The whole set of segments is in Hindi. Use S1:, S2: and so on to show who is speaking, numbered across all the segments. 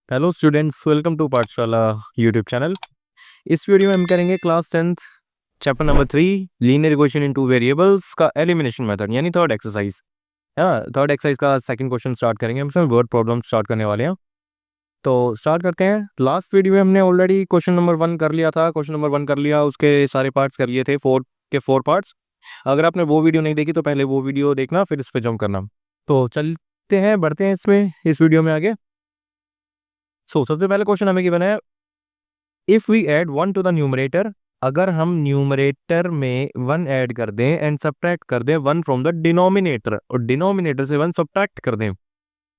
S1: हेलो स्टूडेंट्स, वेलकम टू पाठशाला यूट्यूब चैनल। इस वीडियो में हम करेंगे class 10th chapter number 3 linear equation into variables का एलिमिनेशन मेथड यानी थर्ड एक्सरसाइज। थर्ड एक्सरसाइज का सेकंड क्वेश्चन स्टार्ट करेंगे। हम इसमें वर्ड प्रॉब्लम स्टार्ट करने वाले हैं, तो स्टार्ट करते हैं। लास्ट वीडियो में हमने ऑलरेडी क्वेश्चन नंबर 1 कर लिया था। क्वेश्चन नंबर 1 कर लिया, उसके सारे पार्ट्स कर लिए थे, 4 पार्ट्स। अगर आपने वो वीडियो नहीं देखी तो पहले वो वीडियो देखना, फिर इस पर जंप करना। तो चलते हैं, बढ़ते हैं इस वीडियो में आगे। सबसे पहले क्वेश्चन हमें गिवन है, if we add 1 to the numerator, अगर हम न्यूमरेटर में 1 ऐड कर दें एंड सब्ट्रैक्ट कर दें 1 फ्रॉम द डिनोमिनेटर, और डिनोमिनेटर से 1 सब्ट्रैक्ट कर दें,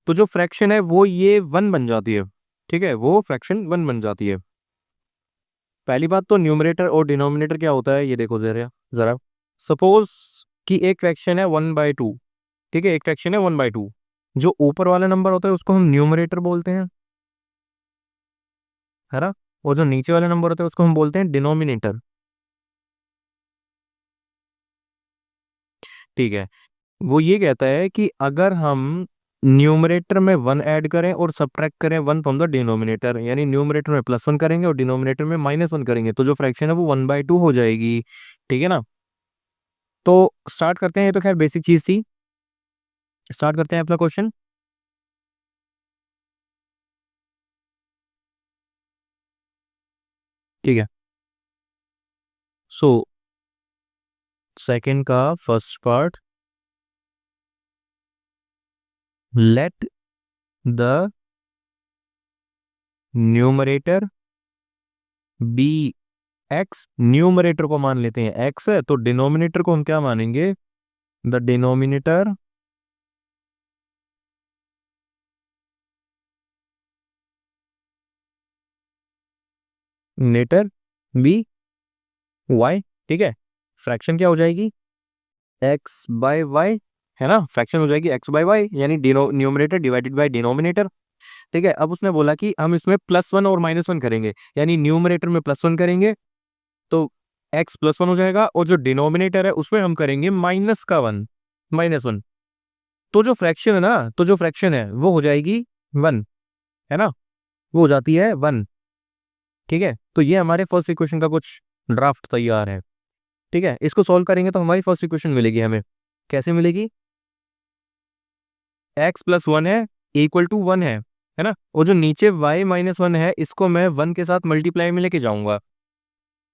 S1: तो जो फ्रैक्शन है वो ये 1 बन जाती है। ठीक है, वो फ्रैक्शन 1 बन जाती है। पहली बात तो न्यूमरेटर और डिनोमिनेटर क्या होता है ये देखो जरा जरा। सपोज कि एक फ्रैक्शन है 1/2। ठीक है, एक फ्रैक्शन है 1/2। जो ऊपर वाला नंबर होता है उसको हम न्यूमरेटर बोलते हैं, है ना। और जो नीचे वाले नंबर होते हैं उसको हम बोलते हैं डिनोमिनेटर। ठीक है, वो ये कहता है कि अगर हम न्यूमरेटर में 1 ऐड करें और सब्ट्रैक्ट करें 1 फ्रॉम द डिनोमिनेटर, यानी न्यूमरेटर में +1 करेंगे और डिनोमिनेटर में -1 करेंगे, तो जो फ्रैक्शन है वो 1/2 हो जाएगी। ठीक है ना। तो स्टार्ट करते हैं, ये तो खैर बेसिक चीज थी। स्टार्ट करते हैं अपना क्वेश्चन। ठीक है, सो सेकंड का first part, let the numerator be x. Numerator को मान लेते हैं एक्स है, तो डिनोमिनेटर को हम क्या मानेंगे, द डिनोमिनेटर नेटर बी वाई। ठीक है, फ्रैक्शन क्या हो जाएगी, एक्स बाय वाई, है ना। फ्रैक्शन हो जाएगी एक्स बाय वाई, यानी न्यूमरेटर डिवाइडेड बाय डिनोमिनेटर। ठीक है, अब उसने बोला कि हम इसमें +1 और -1 करेंगे, यानी न्यूमरेटर में +1 करेंगे तो एक्स +1 हो जाएगा, और जो डिनोमिनेटर है उसमें हम करेंगे -1। तो जो फ्रैक्शन है ना, तो जो फ्रैक्शन है वो हो जाएगी 1, है ना, वो हो जाती है 1। ठीक है, तो ये हमारे फर्स्ट इक्वेशन का कुछ ड्राफ्ट तैयार है। ठीक है, इसको सॉल्व करेंगे तो हमारी फर्स्ट इक्वेशन मिलेगी हमें। कैसे मिलेगी, x + 1 है इक्वल टू 1 है ना। और जो नीचे y - 1 है इसको मैं 1 के साथ मल्टीप्लाई में लेके जाऊंगा,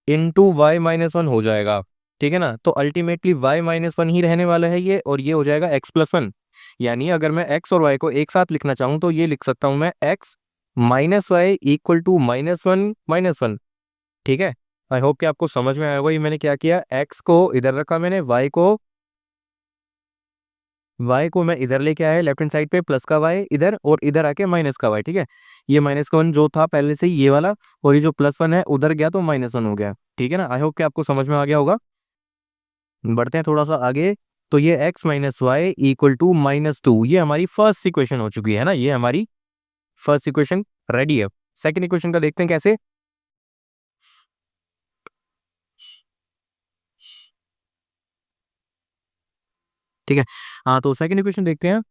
S1: इनटू y - 1 हो जाएगा। ठीक है ना, तो अल्टीमेटली y - 1 ही रहने वाला है ये, और ये हो जाएगा x + 1। यानी अगर मैं x और y को एक साथ लिखना चाहूँ तो ये लिख सकता हूँ मैं x - y इक्वल टू -1। ठीक है, आई होप कि आपको समझ में आया होगा। ये मैंने क्या किया, x को इधर रखा मैंने, y को मैं इधर लेके आया लेफ्ट हैंड साइड पे, प्लस का y इधर, और इधर आके माइनस का y। ठीक है, ये -1 जो था पहले से ही ये वाला, और ये जो +1 है उधर गया तो -1 हो गया। ठीक है ना, आई होप कि आपको समझ में आ गया होगा। बढ़ते हैं थोड़ा सा आगे। तो ये x - y इक्वल टू -2, ये हमारी फर्स्ट इक्वेशन हो चुकी है ना। ये हमारी फर्स्ट इक्वेशन रेडी है। सेकंड इक्वेशन का देखते हैं कैसे। ठीक है, हाँ, तो सेकंड इक्वेशन देखते हैं।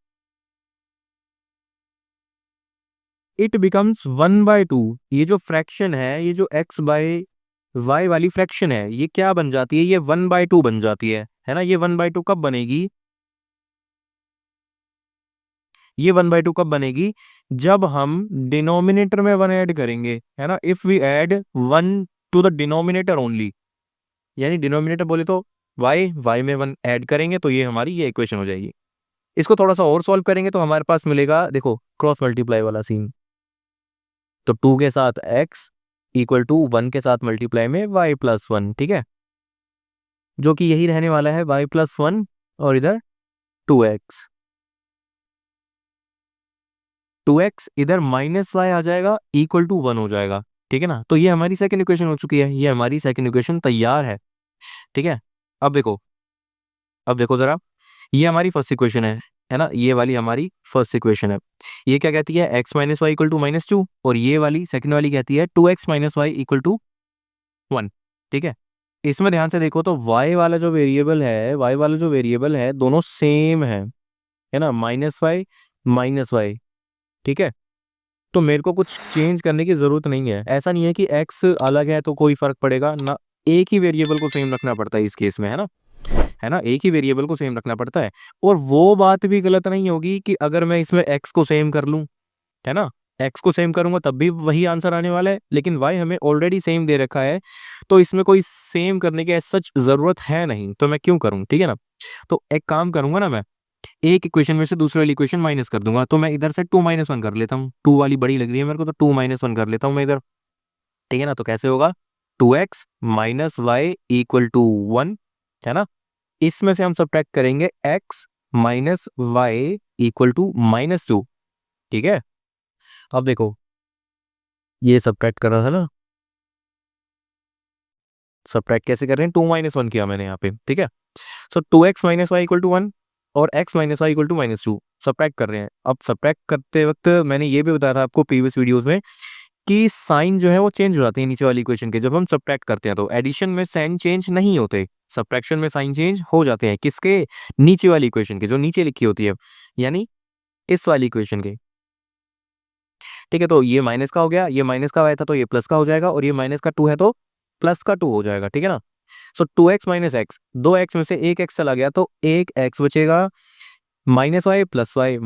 S1: It becomes 1/2। ये जो फ्रैक्शन है, ये जो x/y वाली फ्रैक्शन है, ये क्या बन जाती है, ये 1/2 बन जाती है ना। ये 1/2 कब बनेगी, ये 1/2 कब बनेगी, जब हम डिनोमिनेटर में 1 ऐड करेंगे, है ना। If we add 1 to the denominator only, यानी डिनोमिनेटर बोले तो y में 1 ऐड करेंगे, तो ये हमारी ये इक्वेशन हो जाएगी। इसको थोड़ा सा और सॉल्व करेंगे तो हमारे पास मिलेगा, देखो क्रॉस मल्टीप्लाई वाला सीन। तो 2 के साथ x इक्वल टू 1 के साथ मल्टीप्लाई में y + 1। ठीक है, जो कि यही रहने वाला है y + 1, और इधर 2x। 2x इधर -y आ जाएगा इक्वल टू 1 हो जाएगा। ठीक है ना, तो ये हमारी सेकंड इक्वेशन हो चुकी है, ये हमारी सेकंड इक्वेशन तैयार है। ठीक है, अब देखो, अब देखो जरा, ये हमारी फर्स्ट इक्वेशन है ना। ये वाली हमारी फर्स्ट इक्वेशन है। ये क्या कहती है, x - y इक्वल टू -2, और ये वाली सेकंड वाली कहती है 2x - y इक्वल टू 1। ठीक है, इसमें ध्यान से देखो तो y वाला जो वेरिएबल है, दोनों सेम है ना, -y -y। ठीक है, तो मेरे को कुछ चेंज करने की ज़रूरत नहीं है। ऐसा नहीं है कि x अलग है तो कोई फ़र्क पड़ेगा ना, एक ही वेरिएबल को सेम रखना पड़ता है इस केस में, है ना? है ना? एक ही वेरिएबल को सेम रखना पड़ता है। और वो बात भी गलत नहीं होगी कि अगर मैं इसमें x को सेम कर लूँ, है ना? x को सेम करूँगा तब भी वही आंसर आने वाला है, लेकिन y हमें ऑलरेडी सेम दे रखा है, तो इसमें कोई सेम करने की एज़ सच ज़रूरत है नहीं, तो मैं क्यों करूँ, ठीक है ना? तो एक काम करूँगा ना मैं, एक इक्वेशन में से दूसरी वाली इक्वेशन माइनस कर दूँगा, तो मैं इधर से 2 - 1 कर लेता हूँ। 2 वाली बड़ी लग रही है मेरे को, तो 2 - 1 कर लेता हूँ मैं इधर, ठीक है ना? तो कैसे होगा? 2x - y = 1, है ना? इसमें से हम सब्ट्रैक्ट करेंगे x - y = -2, ठीक है? अब देखो, ये सब्ट्रैक्ट कर रहा था ना, सब्ट्रैक्ट कैसे कर रहे हैं? 2 - 1 किया मैंने यहाँ पे, ठीक है? सो 2x - y = 1 और x - y = -2 सब्ट्रैक्ट कर रहे हैं। अब सब्ट्रैक्ट करते वक्त मैंने ये भी बताया था आपको प्रीवियस वीडियोस में कि साइन जो है वो चेंज हो जाते हैं नीचे वाली इक्वेशन के जब हम सब्ट्रैक्ट करते हैं, तो एडिशन में साइन चेंज नहीं होते, सब्ट्रैक्शन में साइन चेंज हो जाते हैं। किसके? नीचे वाली इक्वेशन के, जो नीचे लिखी होती है, यानी इस वाली इक्वेशन के, ठीक है? तो ये माइनस का हो गया, ये माइनस का आया था तो ये प्लस का हो जाएगा, और ये माइनस का 2 है तो प्लस का 2 हो जाएगा, ठीक है ना? सो 2x - x, 2x में से एक x चला गया तो एक x बचेगा, -y + y -y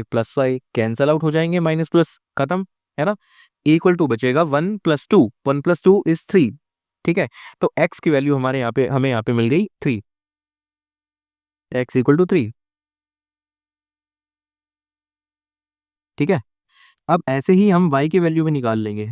S1: + y cancel out हो जाएंगे, माइनस प्लस खत्म, है ना? इक्वल टू बचेगा 1 + 2, 1 + 2 = 3, ठीक है? तो x की वैल्यू हमारे यहाँ पे, हमें यहाँ पे मिल गई 3, x = 3, ठीक है? अब ऐसे ही हम y की वैल्यू भी निकाल लेंगे।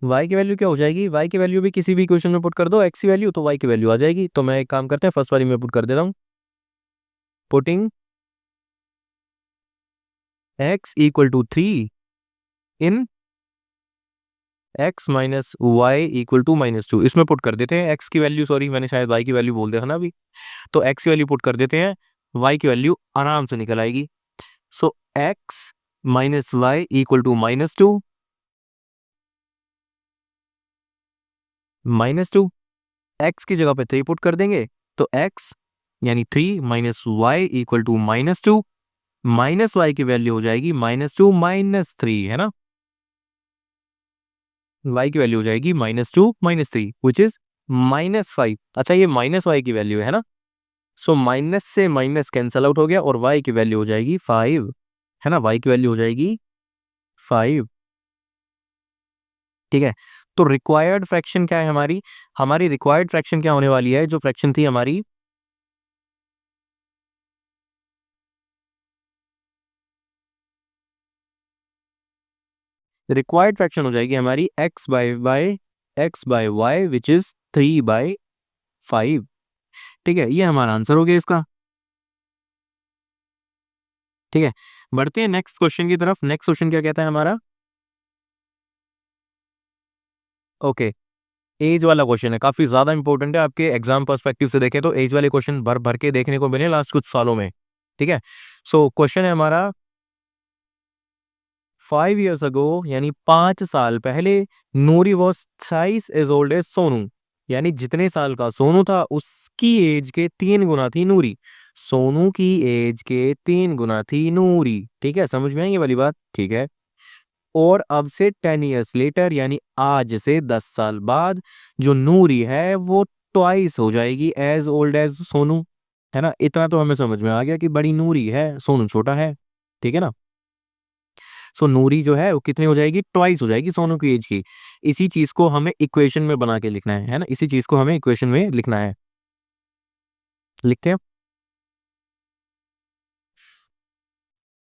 S1: y की वैल्यू क्या हो जाएगी? y की वैल्यू भी किसी भी इक्वेशन में पुट कर दो x की वैल्यू, तो y की वैल्यू आ जाएगी। तो मैं एक काम करते हैं, फर्स्ट वाली में पुट कर देता हूँ, पुटिंग x = 3 इन x - y = -2, इसमें पुट कर देते हैं x की वैल्यू, सॉरी मैंने शायद y की वैल्यू बोल दिया था ना अभी, तो x की वैल्यू पुट कर देते हैं, y की वैल्यू आराम से निकल आएगी। सो x - y = -2, x की जगह पे 3 पुट कर देंगे, तो x यानी 3 - y = -2, माइनस y की वैल्यू हो जाएगी -2 - 3, है ना? y की वैल्यू हो जाएगी -2 - 3 विच इज -5। अच्छा, ये -y की वैल्यू है ना? सो माइनस से माइनस कैंसल आउट हो गया और y की वैल्यू हो जाएगी 5, है ना? y की वैल्यू हो जाएगी 5, ठीक है? तो रिक्वायर्ड फ्रैक्शन क्या है हमारी? हमारी रिक्वायर्ड फ्रैक्शन क्या होने वाली है? जो फ्रैक्शन थी हमारी, रिक्वायर्ड फ्रैक्शन हो जाएगी हमारी x/y विच इज 3/5, ठीक है? ये हमारा आंसर हो गया इसका, ठीक है? बढ़ते हैं नेक्स्ट क्वेश्चन की तरफ। नेक्स्ट क्वेश्चन क्या कहता है हमारा? ओके, एज वाला क्वेश्चन है, काफी ज्यादा इंपॉर्टेंट है आपके एग्जाम पर्सपेक्टिव से देखें तो एज वाले क्वेश्चन भर भर के देखने को मिले लास्ट कुछ सालों में, ठीक है? सो क्वेश्चन है हमारा, 5 years ago यानी 5 साल पहले, Noori was thrice as old as Sonu, यानी जितने साल का सोनू था उसकी एज के 3 गुना थी नूरी। सोनू की एज के 3 गुना थी नूरी, ठीक है? समझ में आई ये वाली बात, ठीक है? और अब से 10 years लेटर यानी आज से 10 साल बाद जो नूरी है वो ट्वाइस हो जाएगी एज ओल्ड एज सोनू, है ना? इतना तो हमें समझ में आ गया कि बड़ी नूरी है, सोनू छोटा है, ठीक है ना? सो नूरी जो है वो कितनी हो जाएगी? ट्वाइस हो जाएगी सोनू की एज की। इसी चीज को हमें इक्वेशन में बना के लिखना है ना? इसी चीज को हमें इक्वेशन में लिखना है, लिखते हैं।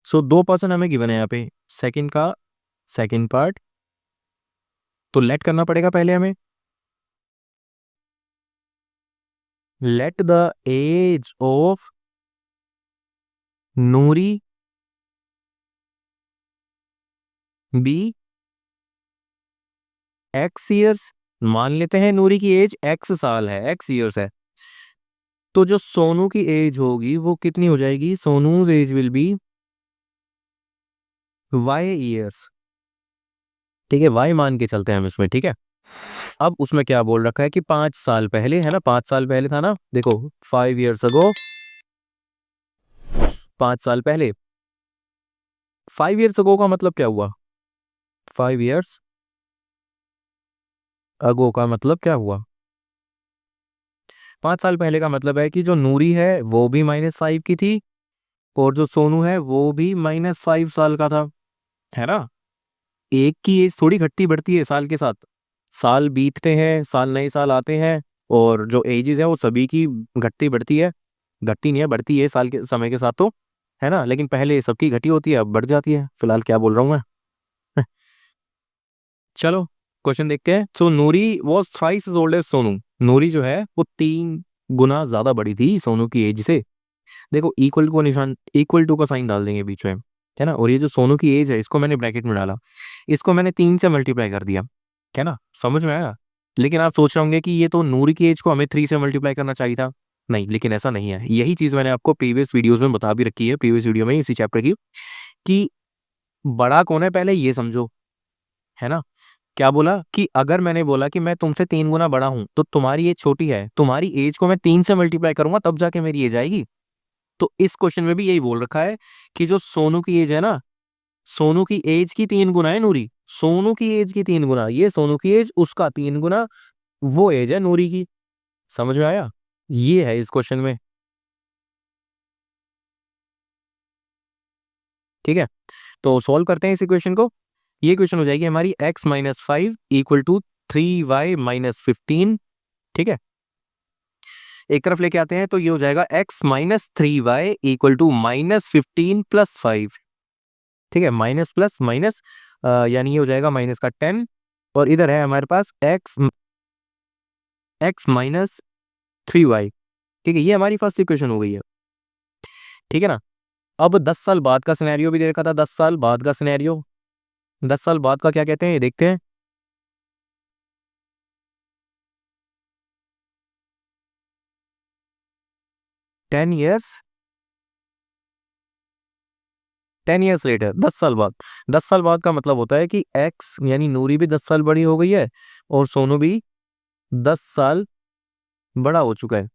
S1: सो 2% हमें गिवन है यहाँ पे, सेकंड का सेकंड पार्ट, तो लेट करना पड़ेगा पहले हमें, let the age of Noori be x years. मान लेते हैं नूरी की एज एक्स साल है, एक्स ईयर्स है, तो जो सोनू की एज होगी वो कितनी हो जाएगी? Sonu's age will be Y years, ठीक है, y मान के चलते हैं हम इसमें, ठीक है। अब उसमें क्या बोल रखा है कि 5 साल पहले, है ना, 5 साल पहले था ना, देखो 5 years ago, 5 साल पहले। 5 years ago का मतलब क्या हुआ? 5 years ago का मतलब क्या हुआ? 5 साल पहले का मतलब है कि जो नूरी है वो भी -5 की थी, और जो सोनू है वो भी -5 साल का था, है ना। एक की एज थोड़ी घटती बढ़ती है साल के साथ, साल बीतते हैं, साल नए साल आते हैं, और जो एजेस है वो सभी की घटती बढ़ती है, घटती नहीं है, बढ़ती है साल के समय के साथ, तो है ना। लेकिन पहले सबकी घटी होती है, अब बढ़ जाती है। फिलहाल क्या बोल रहा हूँ मैं। चलो क्वेश्चन देखते हैं। So Noori was thrice as old as Sonu. Noori जो है वो 3 गुना ज्यादा बड़ी थी सोनू की एज से। देखो इक्वल को निशान, इक्वल टू का साइन डाल देंगे बीच में, है ना। और ये जो सोनू की एज है इसको मैंने ब्रैकेट में डाला, इसको मैंने 3 से मल्टीप्लाई कर दिया, है ना, समझ में आया। लेकिन आप सोच रहे होंगे कि ये तो नूरी की एज को हमें 3 से मल्टीप्लाई करना चाहिए था। नहीं, लेकिन ऐसा नहीं है। यही चीज मैंने आपको प्रीवियस वीडियोस में बता भी रखी है, प्रीवियस वीडियो में इसी चैप्टर की, कि बड़ा कौन है पहले ये समझो, है ना। क्या बोला कि अगर मैंने बोला कि मैं तुमसे 3 गुना बड़ा हूं तो तुम्हारी एज छोटी है, तुम्हारी एज को मैं 3 से मल्टीप्लाई करूंगा तब जाके मेरी एज आएगी। तो इस क्वेश्चन में भी यही बोल रखा है कि जो सोनू की एज है ना, सोनू की एज की 3 गुना है नूरी, सोनू की एज की 3 गुना, ये सोनू की एज उसका 3 गुना, वो एज है नूरी की। समझ में आया? ये है इस क्वेश्चन में, ठीक है। तो सॉल्व करते हैं इस इक्वेशन को। ये क्वेश्चन हो जाएगी हमारी x-5 इक्वल टू 3y-15, ठीक है। एक तरफ लेके आते हैं तो ये हो जाएगा x-3y इक्वल टू -15 + 5, ठीक है। माइनस प्लस माइनस, यानी ये हो जाएगा माइनस का 10, और इधर है हमारे पास x-3y, ठीक है। ये हमारी फर्स्ट इक्वेशन हो गई है, ठीक है ना। अब 10 साल बाद का सिनेरियो भी दे रखा था, 10 साल बाद का सिनेरियो, 10 साल बाद का क्या कहते हैं ये देखते हैं। टेन ईयर्स 10 years लेटर, 10 साल बाद। 10 साल बाद का मतलब होता है कि एक्स यानी नूरी भी 10 साल बड़ी हो गई है, और सोनू भी 10 साल बड़ा हो चुका है,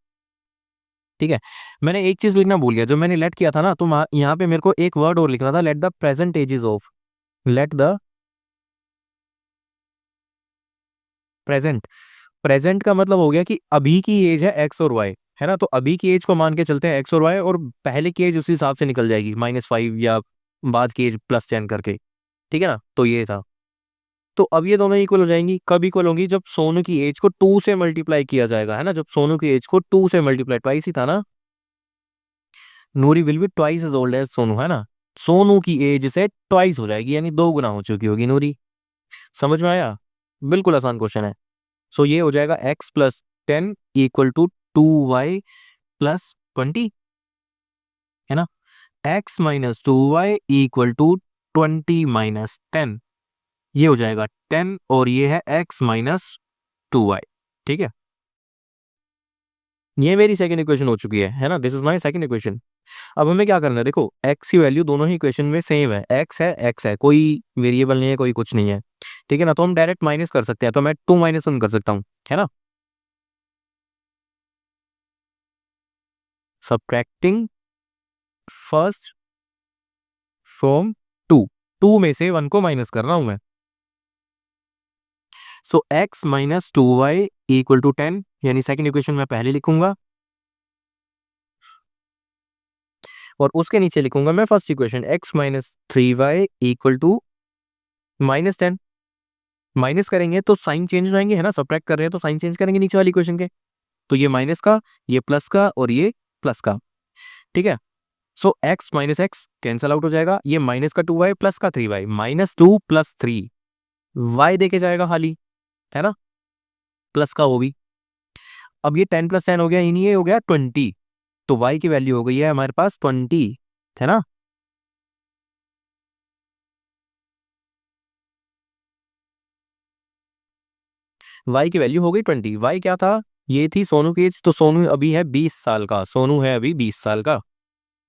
S1: ठीक है। मैंने एक चीज लिखना भूल गया, जो मैंने लेट किया था ना, तो यहाँ पे मेरे को एक वर्ड और लिखना था, let the present ages of, let the present. Present का मतलब हो गया कि अभी की एज है एक्स और वाई, है ना। तो अभी की एज को मान के चलते हैं एक्स और वाई, और पहले की एज उसी हिसाब से निकल जाएगी -5, या बाद की एज +10 करके, ठीक है ना। तो ये था। तो अब ये दोनों इक्वल हो जाएंगी, कब इक्वल होंगी? जब सोनू की एज को 2 से मल्टीप्लाई किया जाएगा, है ना। जब सोनू की एज को 2 से मल्टीप्लाई, ट्वाइस ही था ना, Noori will be twice as old as Sonu, है ना। सोनू की एज से ट्वाइस हो जाएगी, यानी 2 गुना हो चुकी होगी नूरी। समझ में आया? बिल्कुल आसान क्वेश्चन है। सो ये हो जाएगा x+10 इक्वल टू 2y+20, है ना। x-2y इक्वल टू 20-10, ये हो जाएगा 10, और ये है x-2y, ठीक है। ये मेरी सेकंड इक्वेशन हो चुकी है ना। This is my second equation. अब हमें क्या करना है, देखो x की वैल्यू दोनों ही इक्वेशन में सेम है, x है, कोई वेरिएबल नहीं है, कोई कुछ नहीं है, ठीक है ना। तो हम डायरेक्ट माइनस कर सकते हैं, तो मैं 2 - 1 कर सकता हूँ, है ना। सब्ट्रैक्टिंग फर्स्ट फ्रॉम 2, 2 में से 1 को माइनस कर रहा हूं मैं। सो x-2y इक्वल टू 10, यानी सेकंड इक्वेशन मैं पहले लिखूंगा, और उसके नीचे लिखूंगा मैं first equation, x-3y equal to -10। Minus करेंगे तो साइन चेंज हो जाएंगे, है ना। सब्ट्रैक्ट कर रहे हैं तो साइन चेंज करेंगे नीचे वाली इक्वेशन के, तो ये माइनस का, ये प्लस का, और ये प्लस का, ठीक है। सो x - x कैंसल आउट हो जाएगा, ये माइनस का 2y प्लस का 3y, -2 + 3, y देके जाएगा खाली, है ना, प्लस का वो भी। अब ये 10 + 10 हो गया, ये हो गया 20, तो y की वैल्यू हो गई है हमारे पास 20, है ना। y की वैल्यू हो गई 20। y क्या था? ये थी सोनू की एज, तो सोनू अभी है 20 साल का, सोनू है अभी 20 साल का,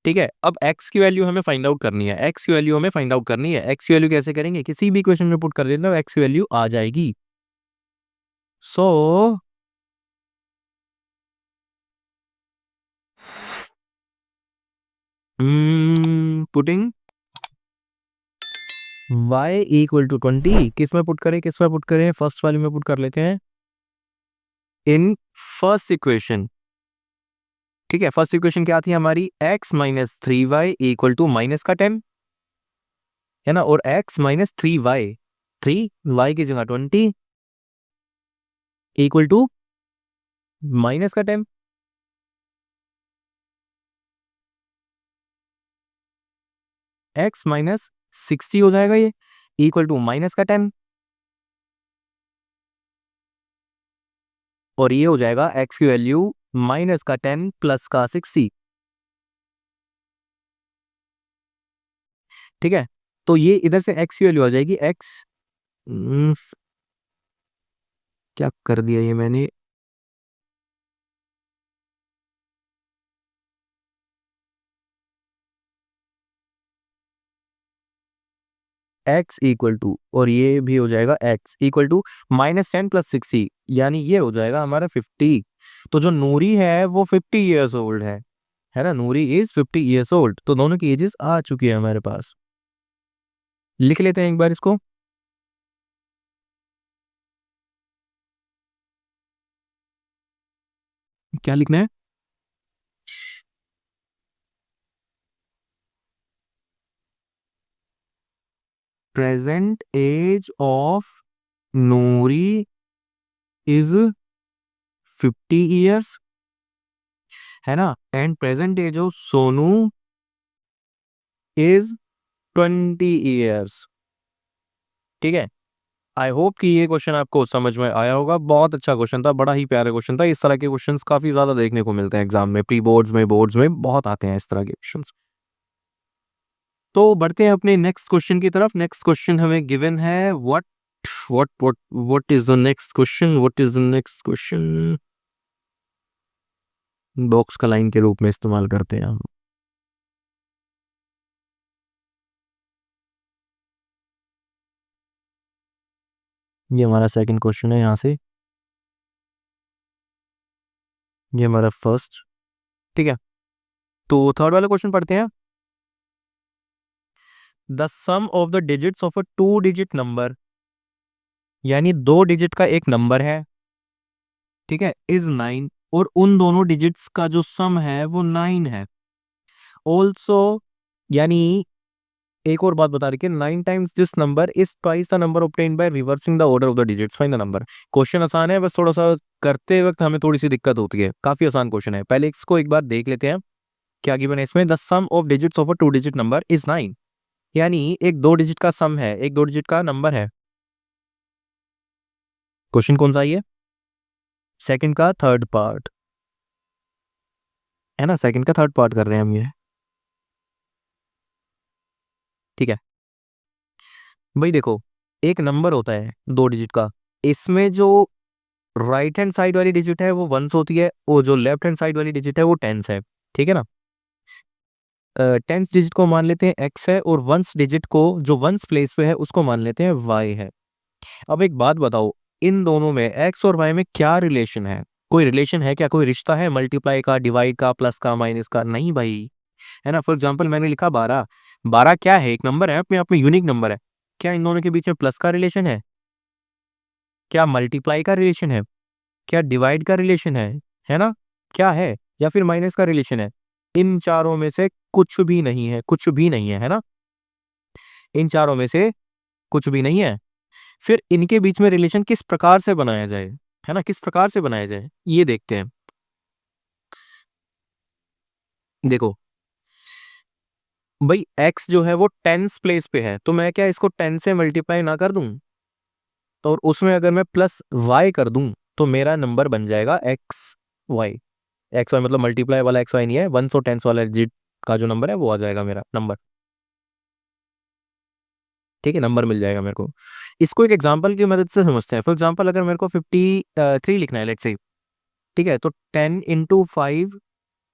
S1: ठीक है, अब x की वैल्यू हमें फाइंड आउट करनी है, x की वैल्यू हमें फाइंड आउट करनी है। x की वैल्यू कैसे करेंगे, किसी भी इक्वेशन में पुट कर देना, x की वैल्यू आ जाएगी। So putting y equal to 20 किस में पुट करें, किस में पुट करें, फर्स्ट वाली में पुट कर लेते हैं, इन फर्स्ट इक्वेशन। ठीक है, फर्स्ट इक्वेशन क्या थी हमारी, x minus 3y equal to minus का 10 है ना, और x माइनस 3y, 3y की जगह 20 इक्वल टू माइनस का 10। x माइनस 60 हो जाएगा ये, इक्वल टू माइनस का 10, और ये हो जाएगा x की वैल्यू माइनस का 10 प्लस का 60। ठीक है, तो ये इधर से x की वैल्यू आ जाएगी, x क्या कर दिया ये मैंने, x इक्वल टू, और ये भी हो जाएगा x equal to minus 10 plus 60, यानी ये हो जाएगा हमारा 50। तो जो नूरी है वो 50 ईयर्स ओल्ड है ना, नूरी इज 50 ईयर्स ओल्ड, तो दोनों की एजेस आ चुकी है हमारे पास। लिख लेते हैं एक बार इसको, क्या लिखना है, present age of Noori is 50 years, है ना, and present age of Sonu is 20 years. ठीक है, आई होप कि ये क्वेश्चन आपको समझ में आया होगा, बहुत अच्छा क्वेश्चन था, बड़ा ही प्यारा क्वेश्चन था। इस तरह के क्वेश्चंस काफी ज्यादा देखने को मिलते हैं एग्जाम में, प्री बोर्ड्स में, बोर्ड्स में बहुत आते हैं इस तरह के क्वेश्चंस। तो बढ़ते हैं अपने नेक्स्ट क्वेश्चन की तरफ। नेक्स्ट क्वेश्चन हमें गिवन है, what is the next question, what is the next question, box का लाइन के रूप में इस्तेमाल करते हैं हम। ये हमारा सेकंड क्वेश्चन है, यहाँ से ये हमारा फर्स्ट। ठीक है, तो थर्ड वाला क्वेश्चन पढ़ते हैं। The sum of the digits of a 2 digit number, यानी 2 डिजिट का एक नंबर है, ठीक है, इज 9, और उन दोनों डिजिट्स का जो सम है वो 9 है। ऑल्सो, यानी एक और बात बता रही है, 9 times this number is twice the number obtained by reversing the order of the digits, find the number. Question आसान है, बस थोड़ा सा करते वक्त हमें थोड़ी सी दिक्कत होती है, काफी आसान क्वेश्चन है। पहले इसको एक बार देख लेते हैं क्या गिवन है इसमें। The sum of digits of a 2 digit number is 9, यानी एक 2 डिजिट का सम है, एक 2 डिजिट का नंबर है। क्वेश्चन कौन सा है, सेकंड का थर्ड पार्ट, है ना, सेकंड का थर्ड पार्ट कर रहे हैं हम ये। ठीक है भाई, देखो एक नंबर होता है 2 डिजिट का, इसमें जो राइट हैंड साइड वाली डिजिट है वो वंस होती है, और जो लेफ्ट हैंड साइड वाली डिजिट है वो टेंस है। ठीक है ना, टेंस डिजिट को मान लेते हैं एक्स है, और वंस डिजिट को जो वंस प्लेस पे है उसको मान लेते हैं वाई है। अब एक बात बताओ, इन दोनों में एक्स और वाई में क्या रिलेशन है, कोई रिलेशन है क्या, कोई रिश्ता है मल्टीप्लाई का, डिवाइड का, प्लस का, माइनस का? नहीं भाई, है ना। फॉर एग्जाम्पल मैंने लिखा 12, 12 क्या है, एक नंबर है, अपने आप में यूनिक नंबर है। क्या इन दोनों के बीच में प्लस का रिलेशन है, क्या मल्टीप्लाई का रिलेशन है, क्या डिवाइड का रिलेशन है ना, क्या है, या फिर माइनस का रिलेशन है? इन चारों में से कुछ भी नहीं है, कुछ भी नहीं है ना, इन चारों में से कुछ भी नहीं है। फिर इनके बीच में रिलेशन किस प्रकार से बनाया जाए, है ना, किस प्रकार से बनाया जाए ये देखते हैं। देखो भाई, x जो है वो टेंस प्लेस पे है, तो मैं क्या इसको 10 से मल्टीप्लाई ना कर दूं, तो और उसमें अगर मैं प्लस y कर दूं तो मेरा नंबर बन जाएगा एक्स वाई। एक्स वाई मतलब मल्टीप्लाई वाला एक्स वाई नहीं है, 1 और 10 वाला डिजिट का जो नंबर है वो आ जाएगा मेरा नंबर। ठीक है, नंबर मिल जाएगा मेरे को। इसको एक एग्जांपल की मदद से समझते हैं। फॉर एग्जांपल अगर मेरे को 53 लिखना है, लेट्स से, ठीक है, तो 10 इंटू 5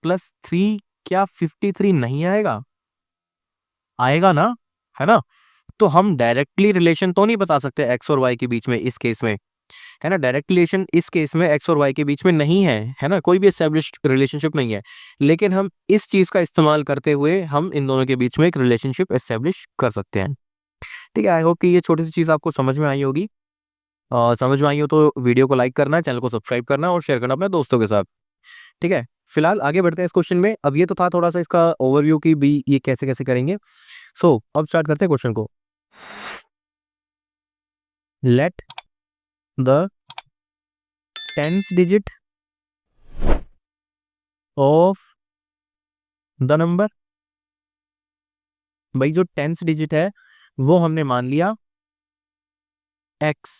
S1: प्लस 3 क्या 53 नहीं आएगा? आएगा ना, है ना? तो हम डायरेक्टली रिलेशन तो नहीं बता सकते एक्स और वाई के बीच में इस केस में, है ना? डायरेक्ट रिलेशन इस केस में एक्स और वाई के बीच में नहीं है ना? कोई भी एस्टेब्लिश्ड रिलेशनशिप नहीं है, लेकिन हम इस चीज का इस्तेमाल करते हुए हम इन दोनों के बीच में एक रिलेशनशिप एस्टेब्लिश कर सकते हैं। ठीक है, आई होप कि ये छोटी सी चीज आपको समझ में आई होगी। समझ में आई हो तो वीडियो को लाइक करना, चैनल को सब्सक्राइब करना और शेयर करना अपने दोस्तों के साथ। ठीक है, फिलहाल आगे बढ़ते हैं इस क्वेश्चन में। अब ये तो था थोड़ा सा इसका ओवरव्यू की भी, ये कैसे कैसे करेंगे। अब स्टार्ट करते हैं क्वेश्चन को। Let the tens digit of the number, भाई जो टेंस डिजिट है वो हमने मान लिया x।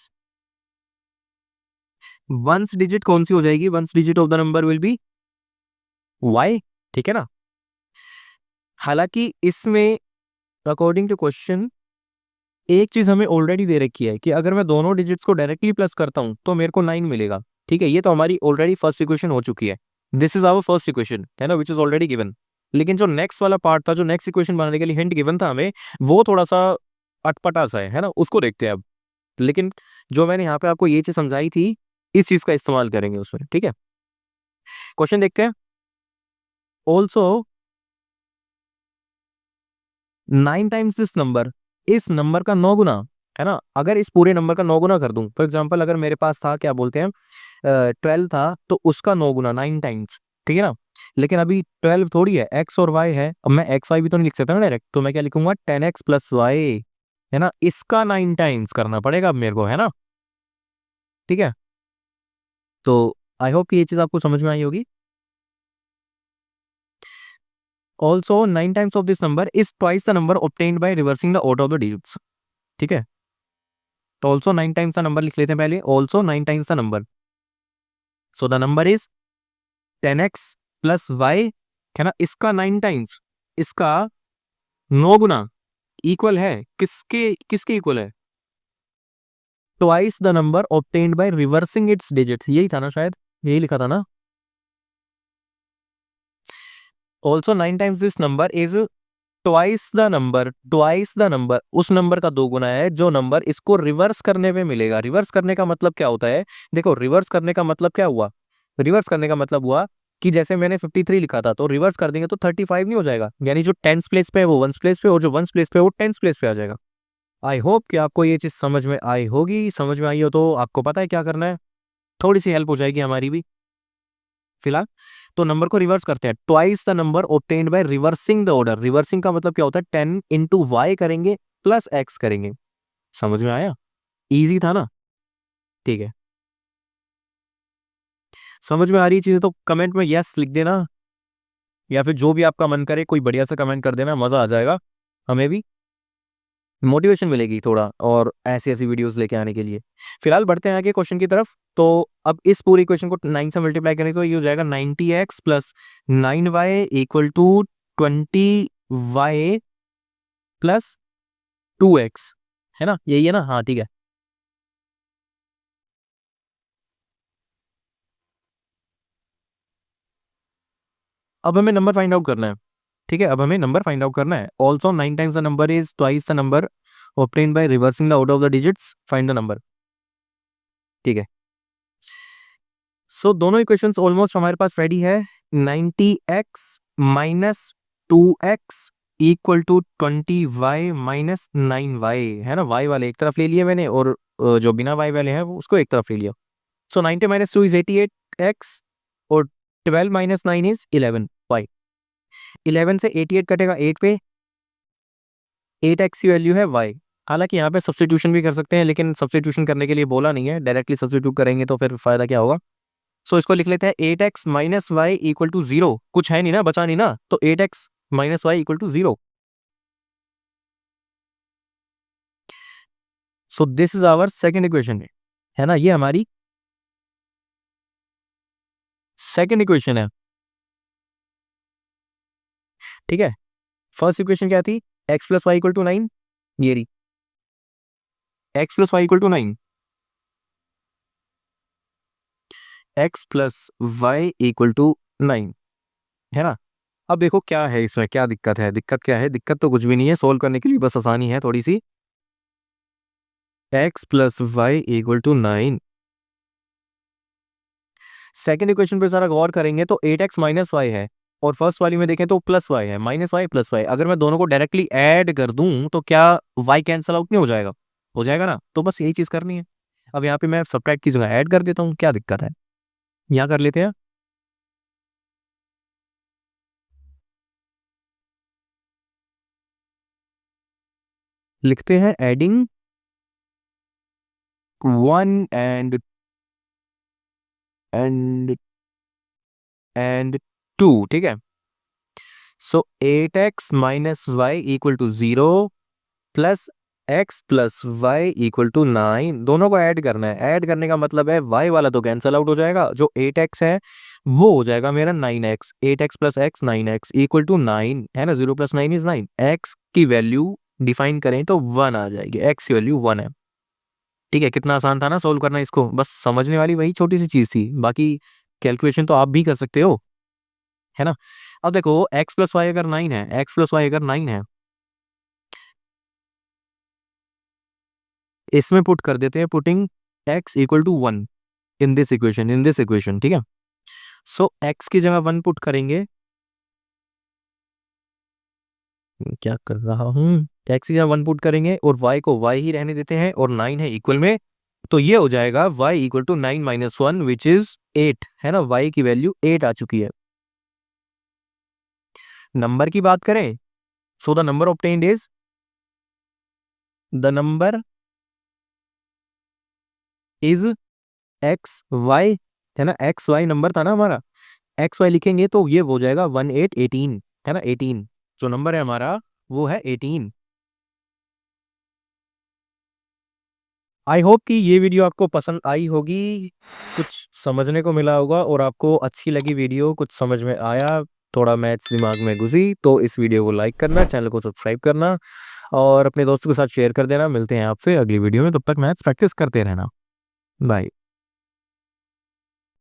S1: वंस डिजिट कौन सी हो जाएगी? Ones digit of the number will be y। ठीक है ना? हालांकि इसमें अकॉर्डिंग टू क्वेश्चन एक चीज हमें ऑलरेडी दे रखी है कि अगर मैं दोनों डिजिट्स को डायरेक्टली प्लस करता हूं तो मेरे को 9 मिलेगा। ठीक है, ये तो हमारी ऑलरेडी फर्स्ट इक्वेशन हो चुकी है। This is our first equation, है ना, विच इज ऑलरेडी गिवन। लेकिन जो नेक्स्ट वाला पार्ट था, जो नेक्स्ट इक्वेशन बनाने के लिए हिंट गिवन था हमें, वो थोड़ा सा अटपटा सा है ना, उसको देखते हैं अब। लेकिन जो मैंने यहाँ पे आपको ये चीज समझाई थी, इस चीज का इस्तेमाल करेंगे उसमें। ठीक है, क्वेश्चन देखते हैं। ऑल्सो 9 टाइम्स दिस नंबर, इस नंबर का 9 गुना, है ना? अगर इस पूरे नंबर का 9 गुना कर दूं, फॉर एग्जांपल अगर मेरे पास था, क्या बोलते हैं, 12 था, तो उसका 9 गुना 9 टाइम्स। ठीक है ना? लेकिन अभी 12 थोड़ी है, एक्स और वाई है। अब मैं एक्स वाई भी तो नहीं लिख सकता ना डायरेक्ट, तो मैं क्या लिखूंगा, 10x प्लस वाई, है ना? इसका 9 टाइम्स करना पड़ेगा अब मेरे को, है ना? ठीक है, तो आई होप कि ये चीज आपको समझ में आई होगी। Also 9 times of this number is twice the number obtained by reversing the order of the digits. ठीक है, तो ऑल्सो 9 टाइम्स द नंबर लिख लेते हैं पहले। Also 9 times the number, so the number is 10x plus y, है ना? इसका 9 टाइम्स, इसका 9 गुना इक्वल है किसके? किसके इक्वल है? Twice the number obtained by reversing it's digit, यही था ना शायद, यही लिखा था ना। Also 9 times this number is twice the number, twice the number उस नंबर का 2 गुना है जो नंबर इसको रिवर्स करने पे मिलेगा। रिवर्स करने का मतलब क्या होता है? देखो, रिवर्स करने का मतलब क्या हुआ? रिवर्स करने का मतलब हुआ कि जैसे मैंने 53 लिखा था, तो रिवर्स कर देंगे तो 35 नहीं हो जाएगा? यानी जो टेंस प्लेस पे है वो वंस प्लेस पे, और जो वंस प्लेस पे है वो टेंस प्लेस पे आ जाएगा। आई होप कि आपको ये चीज समझ में आई होगी। समझ में आई हो तो आपको पता है क्या करना है, थोड़ी सी हेल्प हो जाएगी हमारी भी। फिलहाल तो नंबर को रिवर्स करते हैं। Twice the number obtained by reversing the order. Reversing का मतलब क्या होता है? 10 इंटू वाई करेंगे प्लस एक्स करेंगे। समझ में आया? इजी था ना? ठीक है, समझ में आ रही चीजें तो कमेंट में यस लिख देना, या फिर जो भी आपका मन करे कोई बढ़िया सा कमेंट कर देना, मजा आ जाएगा, हमें भी मोटिवेशन मिलेगी थोड़ा और ऐसी ऐसी वीडियोस लेके आने के लिए। फिलहाल बढ़ते हैं आगे क्वेश्चन की तरफ। तो अब इस पूरी इक्वेशन को 9 से मल्टीप्लाई करें तो ये हो जाएगा 90x plus 9y equal to 20y plus 2x, है ना? यही है ना? हाँ, ठीक है। अब हमें नंबर फाइंड आउट करना है। ठीक है, अब हमें नंबर फाइंड आउट करना है। Also 9 times the number is twice the number obtained by reversing the order of the digits, find the number. ठीक है, सो दोनों इक्वेशंस ऑलमोस्ट हमारे पास रेडी है। 90x minus 2x equal to 20y minus 9y, है ना? y वाले एक तरफ ले लिए मैंने, और जो बिना y वाले हैं वो उसको एक तरफ ले लिया। सो 90 माइनस 2 इज 88x, और 12 माइनस 9 इज 11y। 11 से 88 कटेगा 8 पे, 8x की वैल्यू है y। हालांकि यहाँ पे सब्स्टिट्यूशन भी कर सकते हैं, लेकिन सब्स्टिट्यूशन करने के लिए बोला नहीं है, डायरेक्टली सब्स्टिट्यूट करेंगे तो फिर फायदा क्या होगा। सो इसको लिख लेते हैं 8x minus y equal to 0। कुछ है नहीं ना, बचा नहीं ना, तो 8x minus y equal to 0। So this is our second equation, है ना? ये हमारी सेकेंड इक्वेशन है। ठीक है, फर्स्ट इक्वेशन क्या थी? x plus y equal to 9, ये रही, x plus y equal to 9, x plus y equal to 9, है ना? अब देखो क्या है इसमें, क्या दिक्कत है, दिक्कत क्या है, दिक्कत तो कुछ भी नहीं है, सोल्व करने के लिए बस आसानी है थोड़ी सी। x plus y equal to 9। Second equation पे जरा गौर करेंगे तो 8x माइनस वाई है, और फर्स्ट वाली में देखें तो प्लस वाई है, माइनस वाई प्लस वाई। अगर मैं दोनों को डायरेक्टली ऐड कर दूं तो क्या y कैंसिल आउट नहीं हो जाएगा? हो जाएगा ना, तो बस यही चीज करनी है। अब यहाँ पे मैं सब्ट्रैक्ट की जगह ऐड कर देता हूँ, क्या दिक्कत है, यहाँ कर लेते हैं। लिखते हैं एडिंग 1 एंड एंड 2, ठीक है। So 8x minus y equal to 0 plus x plus y equal to 9। दोनों को ऐड करना है, ऐड करने का मतलब है y वाला तो कैंसल आउट हो जाएगा, जो 8x है वो हो जाएगा मेरा 9x। 8x plus x 9x equal to 9 है ना, 0 प्लस 9 इज 9। x की वैल्यू डिफाइन करें तो 1 आ जाएगी, x की वैल्यू 1 है। ठीक है, कितना आसान था ना सोल्व करना इसको, बस समझने वाली वही छोटी सी चीज थी, बाकी कैलकुलेशन तो आप भी कर सकते हो, है ना। अब देखो x प्लस वाई अगर 9 है, x प्लस वाई अगर 9 है, इसमें पुट कर देते हैं, putting x equal to 1 in this equation, ठीक है। सो x की जगह 1 पुट करेंगे, क्या कर रहा हूँ, x की जगह 1 पुट करेंगे और y को y ही रहने देते हैं, और 9 है इक्वल में, तो ये हो जाएगा y equal to 9 minus 1 which is 8, है ना। y की वैल्यू 8 आ चुकी है। नंबर की बात करें, so the number obtained is the number is x y, है ना, एक्स वाई नंबर था ना हमारा, एक्स वाई लिखेंगे तो ये हो जाएगा 18, है ना, 18 जो नंबर है हमारा वो है 18। आई होप कि ये वीडियो आपको पसंद आई होगी, कुछ समझने को मिला होगा और आपको अच्छी लगी वीडियो, कुछ समझ में आया, थोड़ा मैथ्स दिमाग में घुसी, तो इस वीडियो को लाइक करना, चैनल को सब्सक्राइब करना और अपने दोस्तों के साथ शेयर कर देना। मिलते हैं आपसे अगली वीडियो में, तब तक मैथ्स प्रैक्टिस करते रहना। बाय।